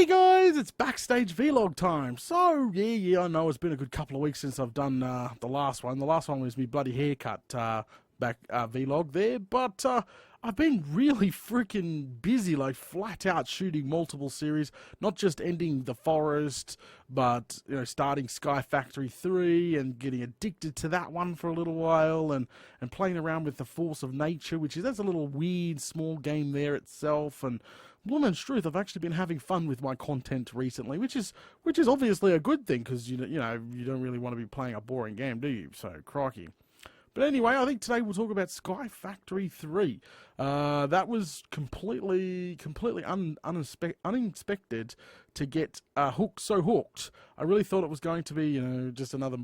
Hey guys, it's backstage vlog time. So yeah, I know it's been a good couple of weeks since I've done the last one. The last one was me bloody haircut vlog there, but I've been really freaking busy, like flat out shooting multiple series, not just ending The Forest, but starting Skyfactory 3 and getting addicted to that one for a little while, and playing around with the Force of Nature, that's a little weird small game there itself. And woman's truth, I've actually been having fun with my content recently, which is obviously a good thing, because you don't really want to be playing a boring game, do you? So crikey. But anyway, I think today we'll talk about Skyfactory 3. That was completely unexpected to get hooked. I really thought it was going to be, just another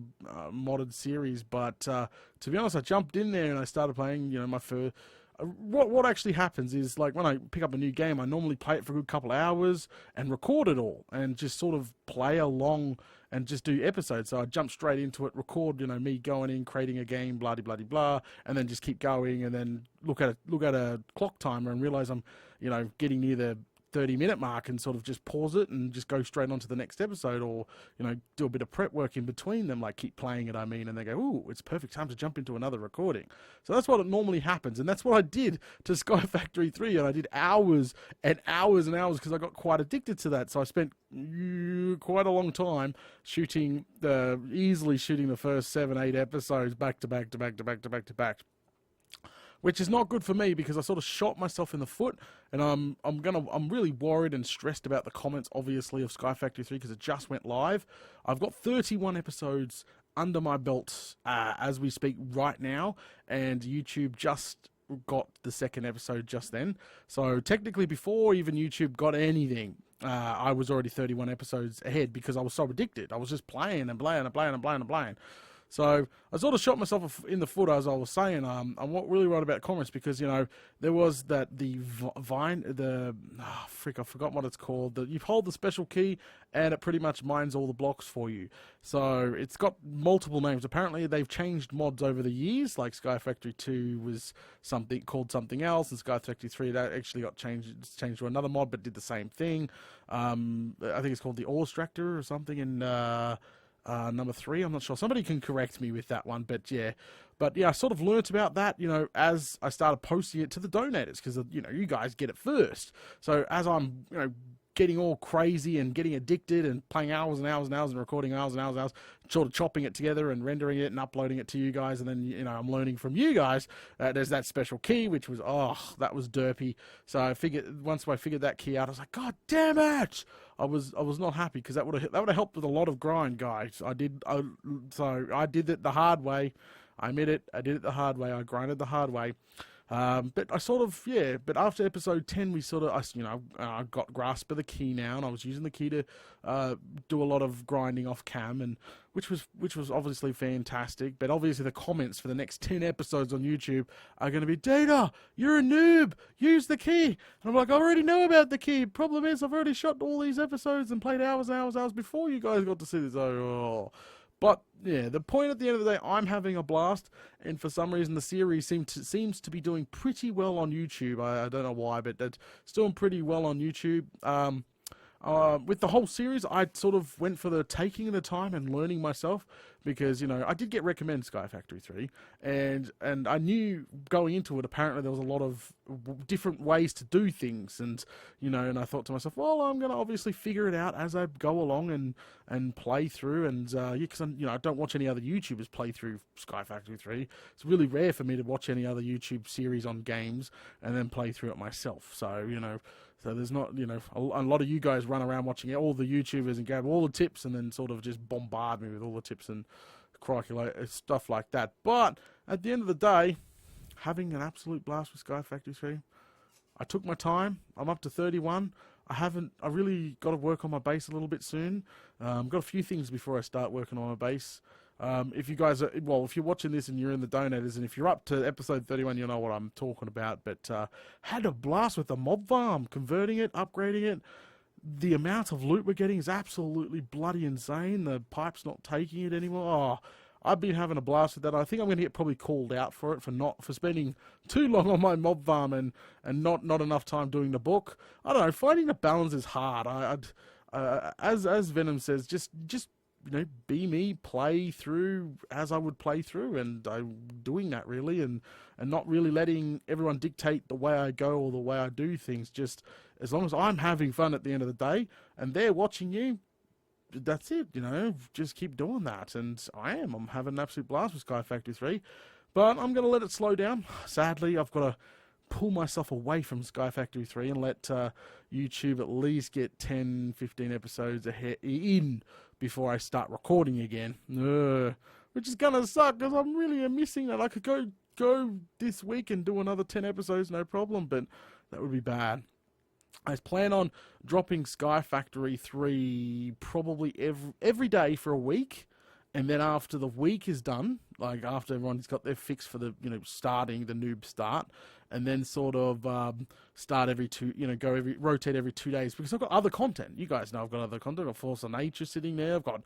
modded series. But to be honest, I jumped in there and I started playing, my first. What actually happens is, like, when I pick up a new game, I normally play it for a good couple of hours and record it all and just sort of play along and just do episodes. So I jump straight into it, record, me going in, creating a game, blah blah blah blah, and then just keep going, and then look at a clock timer and realize I'm, getting near the 30-minute mark, and sort of just pause it and just go straight on to the next episode, or do a bit of prep work in between them, like keep playing it, and then go, ooh, it's perfect time to jump into another recording. So that's what it normally happens, and that's what I did to Skyfactory 3, and I did hours and hours and hours because I got quite addicted to that. So I spent quite a long time easily shooting the first 7-8 episodes back to back, which is not good for me, because I sort of shot myself in the foot, and I'm really worried and stressed about the comments, obviously, of Skyfactory 3, because it just went live. I've got 31 episodes under my belt as we speak right now, and YouTube just got the second episode just then. So technically, before even YouTube got anything, I was already 31 episodes ahead, because I was so addicted. I was just playing and playing and playing and playing and playing. So I sort of shot myself in the foot, as I was saying. I'm really worried about comments, because there was that I forgot what it's called. You hold the special key and it pretty much mines all the blocks for you. So it's got multiple names. Apparently they've changed mods over the years. Like Skyfactory 2 was called something else, and Skyfactory 3 that actually got changed to another mod, but did the same thing. I think it's called the Ore Extractor or something in number 3, I'm not sure. Somebody can correct me with that one, but yeah. I sort of learnt about that, as I started posting it to the donators, because, you guys get it first. So as I'm, getting all crazy and getting addicted and playing hours and hours and hours and recording hours and hours and hours, sort of chopping it together and rendering it and uploading it to you guys, and then, I'm learning from you guys. There's that special key, which was, that was derpy. So once I figured that key out, I was like, God damn it! I was not happy, because that would have helped with a lot of grind, guys. So I did it the hard way. I admit it. I did it the hard way. I grinded the hard way. But after episode 10, I got grasp of the key now, and I was using the key to do a lot of grinding off cam, and which was obviously fantastic. But obviously the comments for the next 10 episodes on YouTube are going to be, Data, you're a noob, use the key. And I'm like, I already know about the key. Problem is, I've already shot all these episodes and played hours and hours and hours before you guys got to see this. But yeah, the point at the end of the day, I'm having a blast, and for some reason the series seems to be doing pretty well on YouTube. I don't know why, but it's doing pretty well on YouTube. With the whole series, I sort of went for the taking the time and learning myself, because I did get recommended Skyfactory 3, and I knew going into it, apparently there was a lot of different ways to do things, and and I thought to myself, well, I'm going to obviously figure it out as I go along and play through, and because I don't watch any other YouTubers play through Skyfactory 3. It's really rare for me to watch any other YouTube series on games and then play through it myself. So so there's not, a lot of you guys run around watching all the YouTubers and grab all the tips and then sort of just bombard me with all the tips and stuff like that. But at the end of the day, having an absolute blast with Skyfactory 3. I took my time. I'm up to 31. I really got to work on my base a little bit soon. Got a few things before I start working on my base. If you're watching this and you're in the donators, and if you're up to episode 31, you'll know what I'm talking about. But had a blast with the mob farm, converting it, upgrading it. The amount of loot we're getting is absolutely bloody insane. The pipe's not taking it anymore. I've been having a blast with that. I think I'm going to get probably called out for it for spending too long on my mob farm and not enough time doing the book. I don't know. Finding the balance is hard. As Venom says, just be me, play through as I would play through, and I'm doing that really, and not really letting everyone dictate the way I go or the way I do things. Just as long as I'm having fun at the end of the day, and they're watching you, that's it. Just keep doing that, and I'm having an absolute blast with Skyfactory 3, but I'm gonna let it slow down. Sadly, I've got to pull myself away from Skyfactory 3 and let YouTube at least get 10-15 episodes ahead in before I start recording again. Which is gonna suck, because I'm really missing that. I could go this week and do another 10 episodes, no problem, but that would be bad. I plan on dropping Skyfactory 3 probably every day for a week, and then after the week is done, like after everyone's got their fix for the starting the noob start, and then sort of start rotate every 2 days, because I've got other content. You guys know I've got other content. I've got Force of Nature sitting there. I've got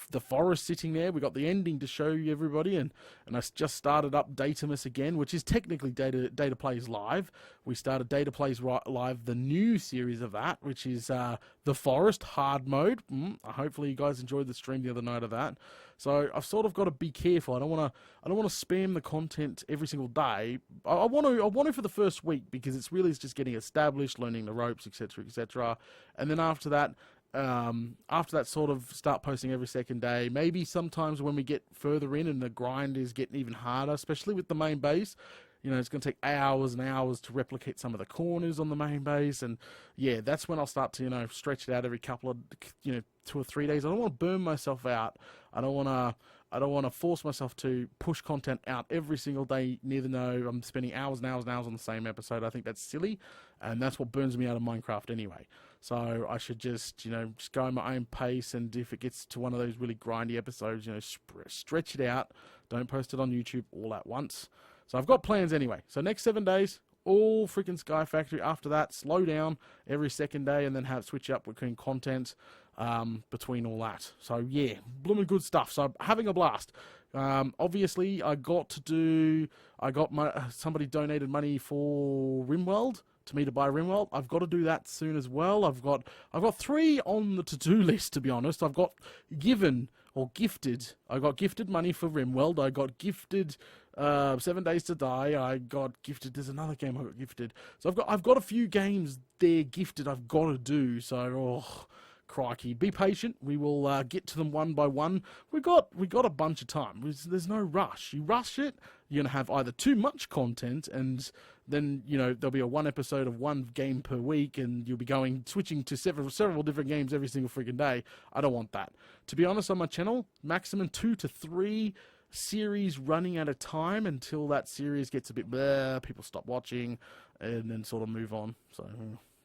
the Forest sitting there. We've got the ending to show you everybody, and I just started up Datamus again, which is technically Data Plays Live. We started Data Plays Live, the new series of that, which is the Forest hard mode. Hopefully you guys enjoyed the stream the other night of that. So I've sort of got to be careful. I don't want to spam the content every single day. I want to for the first week, because it's just getting established, learning the ropes, etc., etc. And then after that, sort of start posting every second day. Maybe sometimes when we get further in and the grind is getting even harder, especially with the main base. It's going to take hours and hours to replicate some of the corners on the main base, and yeah, that's when I'll start to stretch it out every couple of 2 or 3 days. I don't want to burn myself out. I don't want to force myself to push content out every single day. Neither know I'm spending hours and hours and hours on the same episode. I think that's silly, and that's what burns me out of Minecraft anyway. So I should just go at my own pace, and if it gets to one of those really grindy episodes, stretch it out. Don't post it on YouTube all at once. So I've got plans anyway. So next 7 days, all freaking Skyfactory. After that, slow down every second day, and then switch up between content between all that. So yeah, blooming good stuff. So having a blast. Obviously, somebody donated money for RimWorld, to me to buy RimWorld. I've got to do that soon as well. I've got 3 on the to-do list, to be honest. I've got gifted. I got gifted money for RimWorld. I got gifted 7 Days to Die. I got gifted. There's another game I got gifted. So I've got a few games there gifted. I've got to do. So crikey, be patient. We will get to them one by one. We got a bunch of time. There's no rush. You rush it, you're gonna have either too much content, and then there'll be a 1 episode of 1 game per week, and you'll be switching to several different games every single freaking day. I don't want that. To be honest, on my channel, maximum 2 to 3 series running at a time until that series gets a bit bleh, people stop watching, and then sort of move on. So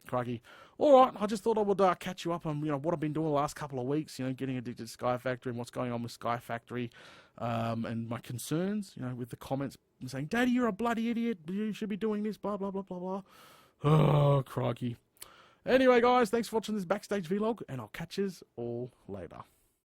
crikey. Alright, I just thought I would catch you up on what I've been doing the last couple of weeks, getting addicted to Skyfactory and what's going on with Skyfactory, and my concerns, with the comments saying, Daddy, you're a bloody idiot, you should be doing this, blah, blah, blah, blah, blah. Oh, crikey. Anyway, guys, thanks for watching this backstage vlog, and I'll catch yous all later.